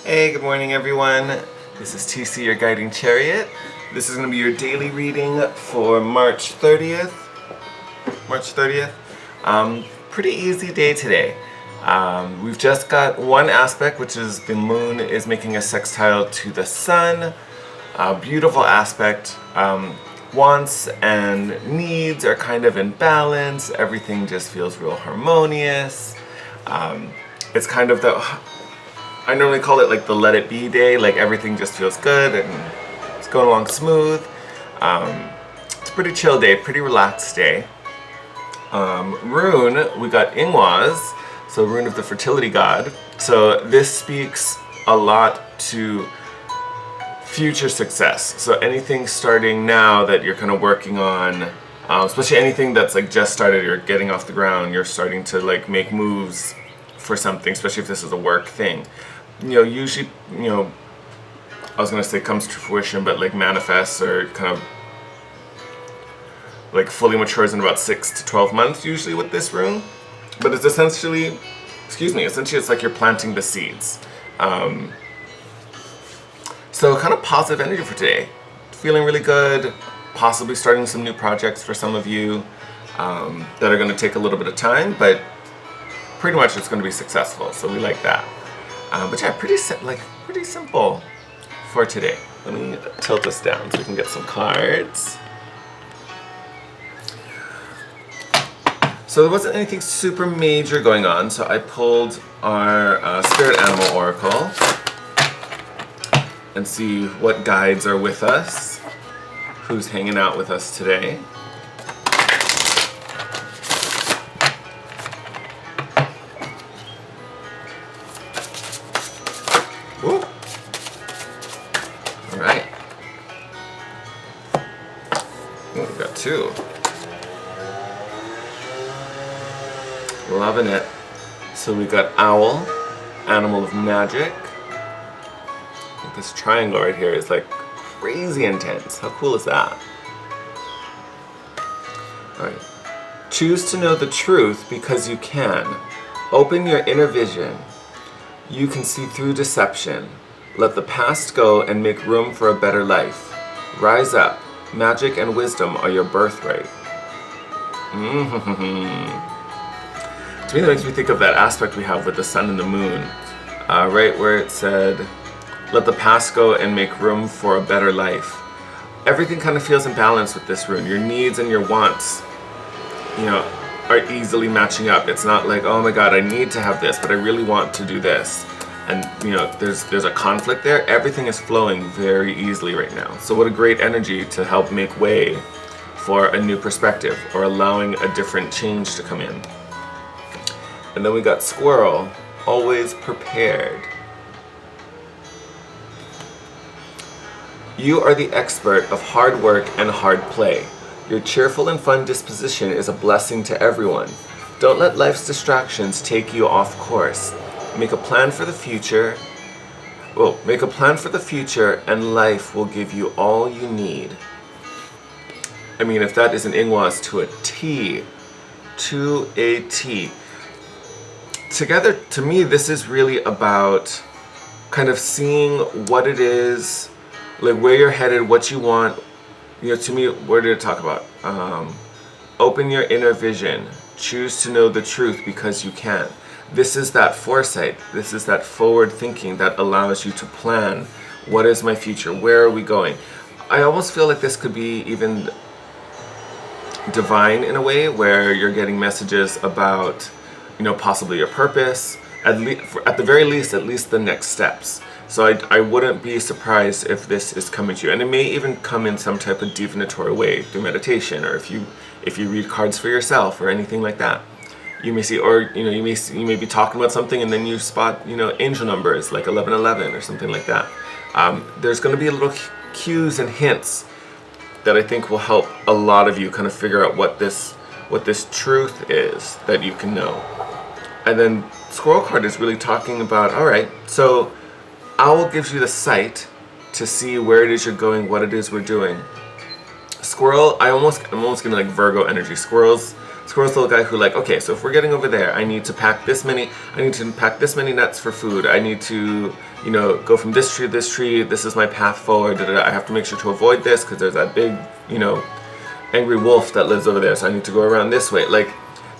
Hey, good morning everyone. This is TC, your guiding chariot. This is going to be your daily reading for March 30th. Pretty easy day today. We've just got one aspect, which is the moon is making a sextile to the sun. Beautiful aspect. Wants and needs are kind of in balance. Everything just feels real harmonious. It's kind of I normally call it like the let it be day, like everything just feels good and it's going along smooth. It's a pretty chill day, pretty relaxed day. Rune, we got Ingwaz, so rune of the fertility god. So this speaks a lot to future success. So anything starting now that you're kind of working on, especially anything that's like just started, you're getting off the ground, you're starting to like make moves for something, especially if this is a work thing. Usually, I was going to say comes to fruition, but like manifests or kind of like fully matures in about 6 to 12 months usually with this rune. But it's essentially it's like you're planting the seeds. So kind of positive energy for today. Feeling really good, possibly starting some new projects for some of you that are going to take a little bit of time, but pretty much it's going to be successful, so we like that. But yeah, pretty simple for today. Let me tilt this down so we can get some cards. So there wasn't anything super major going on, so I pulled our Spirit Animal Oracle and see what guides are with us, who's hanging out with us today. Woo. All right. Oh, we got two. Loving it. So we got Owl, Animal of Magic. This triangle right here is like crazy intense. How cool is that? Alright. Choose to know the truth because you can. Open your inner vision. You can see through deception. Let the past go and make room for a better life. Rise up. Magic and wisdom are your birthright. To me, that makes me think of that aspect we have with the sun and the moon, right where it said, let the past go and make room for a better life. Everything kind of feels in balance with this rune. Your needs and your wants, are easily matching up. It's not like, oh my god, I need to have this, but I really want to do this. And, there's a conflict there. Everything is flowing very easily right now. So what a great energy to help make way for a new perspective or allowing a different change to come in. And then we got Squirrel, always prepared. You are the expert of hard work and hard play. Your cheerful and fun disposition is a blessing to everyone. Don't let life's distractions take you off course. Make a plan for the future. Make a plan for the future and life will give you all you need. I mean, if that is an Ingwaz to a T. To a T. Together, to me, this is really about kind of seeing what it is, like where you're headed, what you want. To me, what did it talk about? Open your inner vision. Choose to know the truth because you can. This is that foresight. This is that forward thinking that allows you to plan. What is my future? Where are we going? I almost feel like this could be even divine in a way, where you're getting messages about, possibly your purpose, at the very least, at least the next steps. So I wouldn't be surprised if this is coming to you, and it may even come in some type of divinatory way through meditation, or if you read cards for yourself or anything like that. You may see, or you may be talking about something and then you spot angel numbers like 1111 or something like that. There's going to be little cues and hints that I think will help a lot of you kind of figure out what this truth is that you can know. And then Squirrel card is really talking about, alright, so Owl gives you the sight to see where it is you're going, what it is we're doing. Squirrel, I'm almost getting like Virgo energy. Squirrels Squirrel's the little guy who like, okay, so if we're getting over there, I need to pack this many nuts for food. I need to, you know, go from this tree to this tree. This is my path forward. I have to make sure to avoid this because there's that big, you know, angry wolf that lives over there. So I need to go around this way. Like,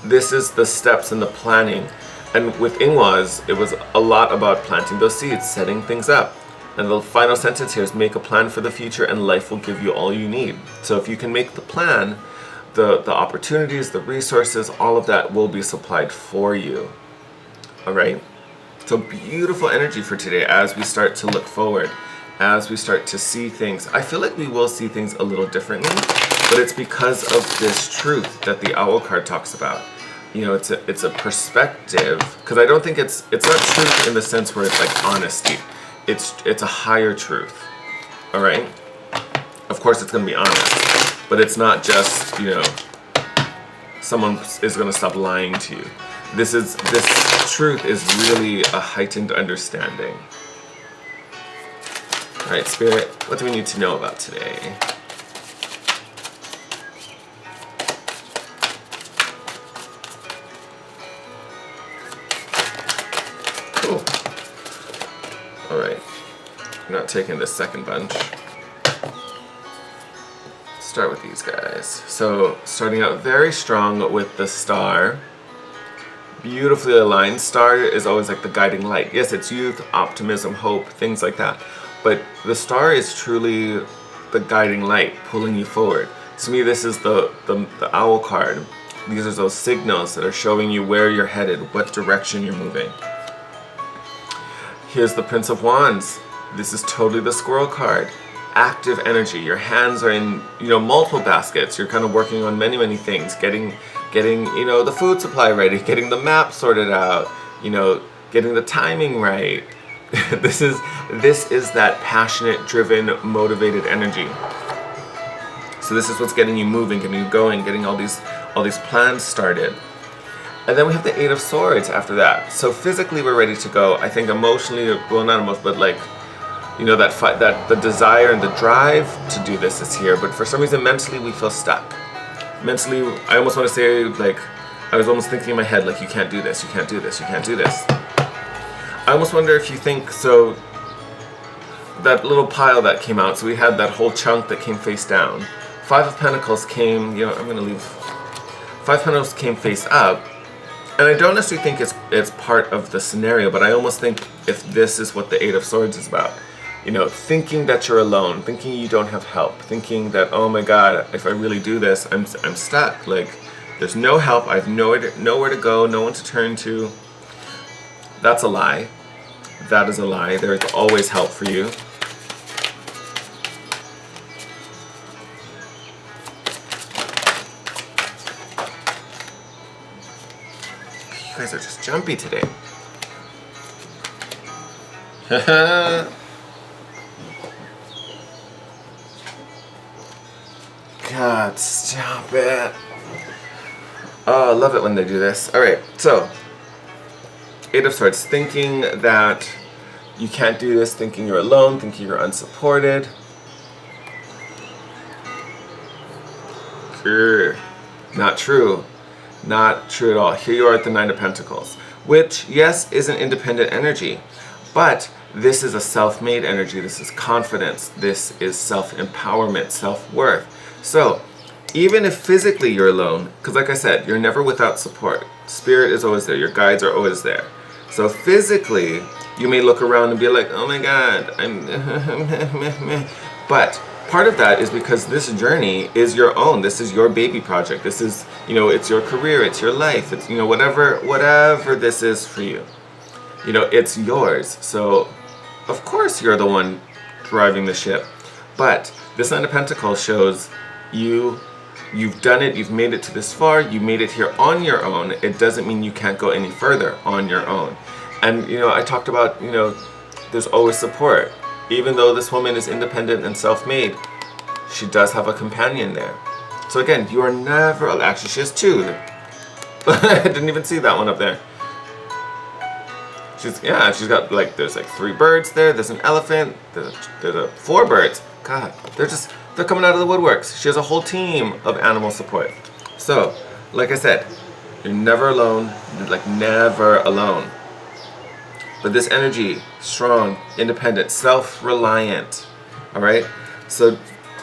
this is the steps in the planning. And with Ingwa's, it was a lot about planting those seeds, setting things up. And the final sentence here is make a plan for the future and life will give you all you need. So if you can make the plan, the opportunities, the resources, all of that will be supplied for you. All right? So beautiful energy for today as we start to look forward, as we start to see things. I feel like we will see things a little differently, but it's because of this truth that the owl card talks about. You know, it's a perspective, because I don't think it's not truth in the sense where it's like honesty. It's a higher truth. All right? Of course it's going to be honest, but it's not just, you know, someone is going to stop lying to you. This truth is really a heightened understanding. All right, Spirit, what do we need to know about today? Cool. All right, I'm not taking the second bunch. Start with these guys. So starting out very strong with the star. Beautifully aligned. Star is always like the guiding light. Yes, it's youth, optimism, hope, things like that. But the star is truly the guiding light, pulling you forward. To me, this is the owl card. These are those signals that are showing you where you're headed, what direction you're moving. Here's the Prince of Wands. This is totally the squirrel card. Active energy. Your hands are in, you know, multiple baskets. You're kind of working on many things, getting, you know, the food supply ready, getting the map sorted out, you know, getting the timing right. This is that passionate, driven, motivated energy. So this is what's getting you moving, getting you going, getting all these plans started. And then we have the Eight of Swords after that. So physically we're ready to go. I think emotionally, well, not emotionally, but like, you know, that the desire and the drive to do this is here, but for some reason mentally we feel stuck. Mentally, I almost want to say, like, I was almost thinking in my head, like, you can't do this, you can't do this, you can't do this. I almost wonder if you think, so that little pile that came out, so we had that whole chunk that came face down. Five of Pentacles came, you know, I'm going to leave. Five of Pentacles came face up, and I don't necessarily think it's part of the scenario, but I almost think if this is what the Eight of Swords is about. You know, thinking that you're alone, thinking you don't have help, thinking that, oh my God, if I really do this, I'm stuck. Like, there's no help, I have nowhere to go, no one to turn to. That's a lie. That is a lie. There's always help for you. You guys are just jumpy today. God, stop it. Oh, I love it when they do this. Alright, so Eight of Swords, thinking that you can't do this, thinking you're alone, thinking you're unsupported. Not true. Not true at all. Here you are at the Nine of Pentacles, which, yes, is an independent energy, but this is a self-made energy. This is confidence. This is self-empowerment, self-worth. So, even if physically you're alone, because like I said, you're never without support. Spirit is always there. Your guides are always there. So physically, you may look around and be like, oh my God, but part of that is because this journey is your own. This is your baby project. This is, you know, it's your career, it's your life. It's, you know, whatever this is for you. You know, it's yours. So, of course you're the one driving the ship. But this Nine of Pentacles shows you've done it, you've made it to this far, you made it here on your own. It doesn't mean you can't go any further on your own. And, you know, I talked about, you know, there's always support. Even though this woman is independent and self-made, she does have a companion there. So again, you are never, actually she has two. I didn't even see that one up there. She's got like, there's like 3 birds there, there's an elephant, there's 4 birds. God, they're coming out of the woodworks. She has a whole team of animal support. So, like I said, you're never alone, like never alone. But this energy, strong, independent, self-reliant, all right? So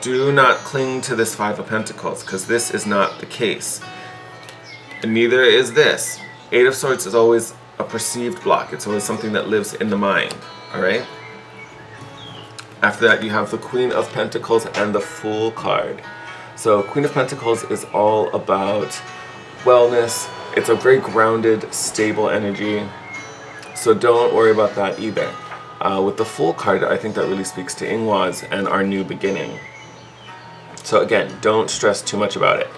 do not cling to this Five of Pentacles, because this is not the case. And neither is this. Eight of Swords is always a perceived block. It's always something that lives in the mind, all right? After that, you have the Queen of Pentacles and the Fool card. So Queen of Pentacles is all about wellness. It's a very grounded, stable energy. So don't worry about that either. With the Fool card, I think that really speaks to Ingwas and our new beginning. So again, don't stress too much about it.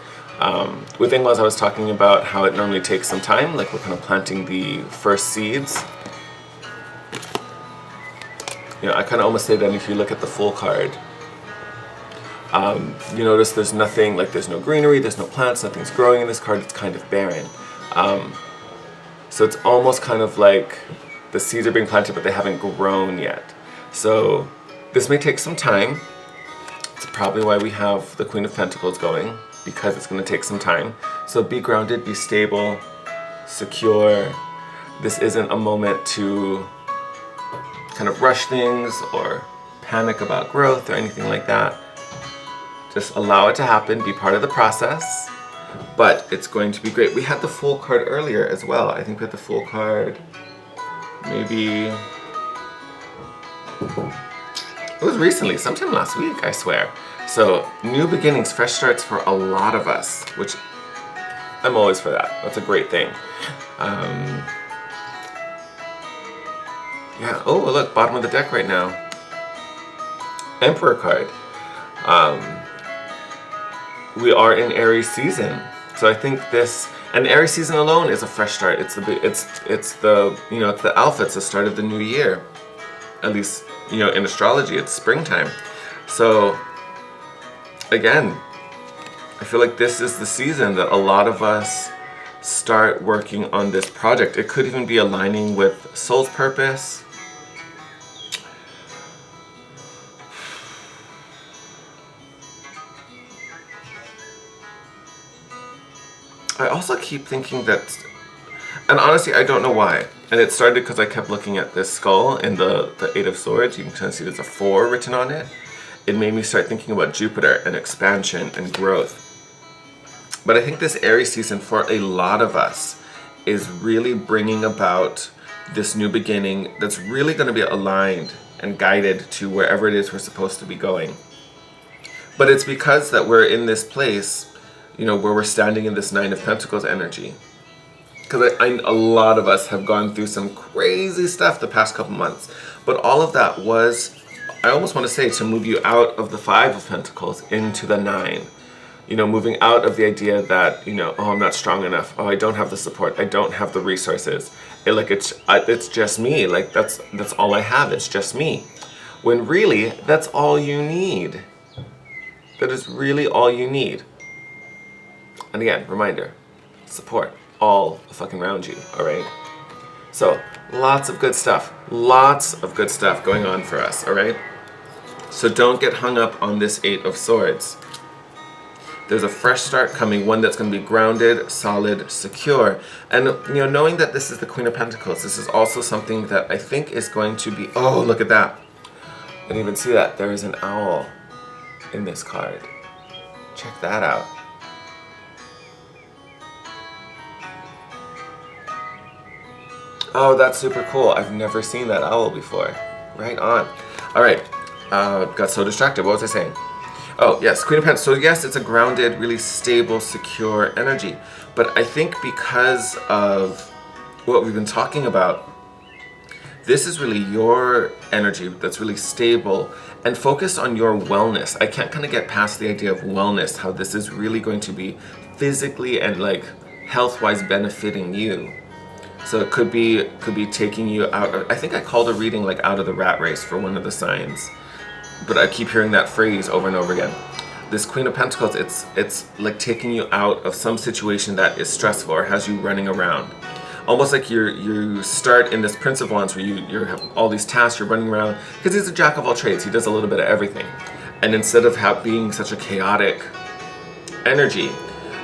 With Ingwas, I was talking about how it normally takes some time, like we're kind of planting the first seeds. You know, I kind of almost say that if you look at the Fool card, you notice there's nothing, like there's no greenery, there's no plants, nothing's growing in this card, it's kind of barren. So it's almost kind of like the seeds are being planted but they haven't grown yet. So this may take some time. It's probably why we have the Queen of Pentacles going, because it's going to take some time. So be grounded, be stable, secure. This isn't a moment to kind of rush things or panic about growth or anything like that. Just allow it to happen, be part of the process. But it's going to be great. We had the Fool card earlier as well. I think we had the Fool card maybe... It was recently, sometime last week, I swear. So, new beginnings, fresh starts for a lot of us, which I'm always for that. That's a great thing. Yeah, oh look, bottom of the deck right now. Emperor card. We are in Aries season. So I think this, and Aries season alone is a fresh start. It's the you know, it's the alpha, it's the start of the new year. At least, you know, in astrology, it's springtime. So again, I feel like this is the season that a lot of us start working on this project. It could even be aligning with soul's purpose. I also keep thinking that, and honestly I don't know why, and it started because I kept looking at this skull and the Eight of Swords. You can kind of see there's a 4 written on it. It made me start thinking about Jupiter and expansion and growth. But I think this Aries season for a lot of us is really bringing about this new beginning that's really going to be aligned and guided to wherever it is we're supposed to be going. But it's because that we're in this place, you know, where we're standing in this Nine of Pentacles energy. Because a lot of us have gone through some crazy stuff the past couple months. But all of that was, I almost want to say, to move you out of the Five of Pentacles into the Nine. You know, moving out of the idea that, you know, oh, I'm not strong enough. Oh, I don't have the support. I don't have the resources. It's just me. Like, that's all I have. It's just me. When really, that's all you need. That is really all you need. And again, reminder, support all fucking around you, all right? So, lots of good stuff going on for us, all right? So don't get hung up on this Eight of Swords. There's a fresh start coming, one that's going to be grounded, solid, secure. And, you know, knowing that this is the Queen of Pentacles, this is also something that I think is going to be, oh, look at that. I didn't even see that. There is an owl in this card. Check that out. Oh, that's super cool. I've never seen that owl before. Right on. All right. Got so distracted. What was I saying? Oh, yes. Queen of Pentacles. So, yes, it's a grounded, really stable, secure energy. But I think because of what we've been talking about, this is really your energy that's really stable and focused on your wellness. I can't kind of get past the idea of wellness, how this is really going to be physically and like health-wise benefiting you. So it could be taking you out of, I think I called a reading like out of the rat race for one of the signs. But I keep hearing that phrase over and over again. This Queen of Pentacles, it's like taking you out of some situation that is stressful or has you running around. Almost like you start in this Prince of Wands where you have all these tasks, you're running around, because he's a jack of all trades, he does a little bit of everything. And instead of being such a chaotic energy,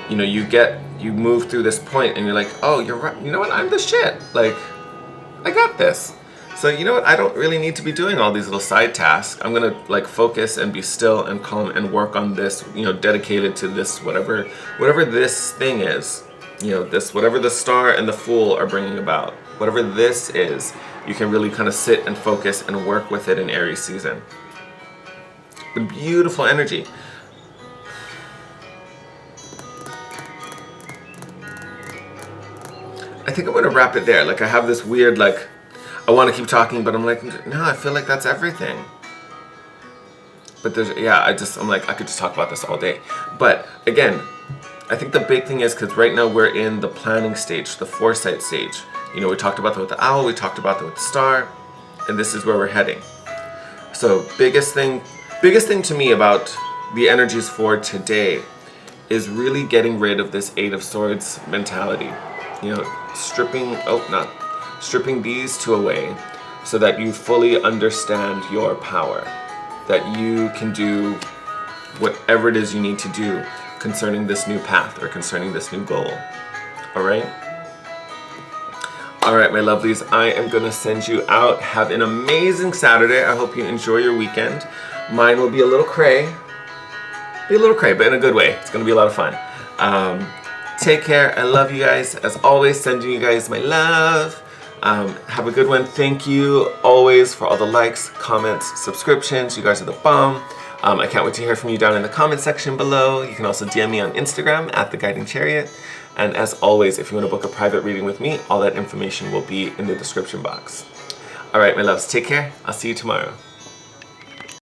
you know, you move through this point and you're like, oh, you're right, you know what, I'm the shit, like, I got this. So you know what, I don't really need to be doing all these little side tasks. I'm gonna like focus and be still and calm and work on this, you know, dedicated to this, whatever this thing is, you know, this, whatever the star and the Fool are bringing about, whatever this is, you can really kind of sit and focus and work with it in Aries season. The beautiful energy. I think I'm gonna wrap it there. Like I have this weird, like, I want to keep talking, but I'm like, no, I feel like that's everything. But there's, yeah, I'm like, I could just talk about this all day. But again, I think the big thing is, because right now we're in the planning stage, the foresight stage. You know, we talked about that with the owl, we talked about that with the star, and this is where we're heading. So biggest thing to me about the energies for today is really getting rid of this Eight of Swords mentality. You know, stripping these two away so that you fully understand your power, that you can do whatever it is you need to do concerning this new path or concerning this new goal. All right, my lovelies, I am gonna send you out. Have an amazing Saturday. I hope you enjoy your weekend. Mine will be a little cray, but in a good way. It's gonna be a lot of fun. Take care. I love you guys. As always, sending you guys my love. Have a good one. Thank you always for all the likes, comments, subscriptions. You guys are the bomb. I can't wait to hear from you down in the comment section below. You can also DM me on Instagram at The Guiding Chariot. And as always, if you want to book a private reading with me, all that information will be in the description box. All right, my loves, take care. I'll see you tomorrow.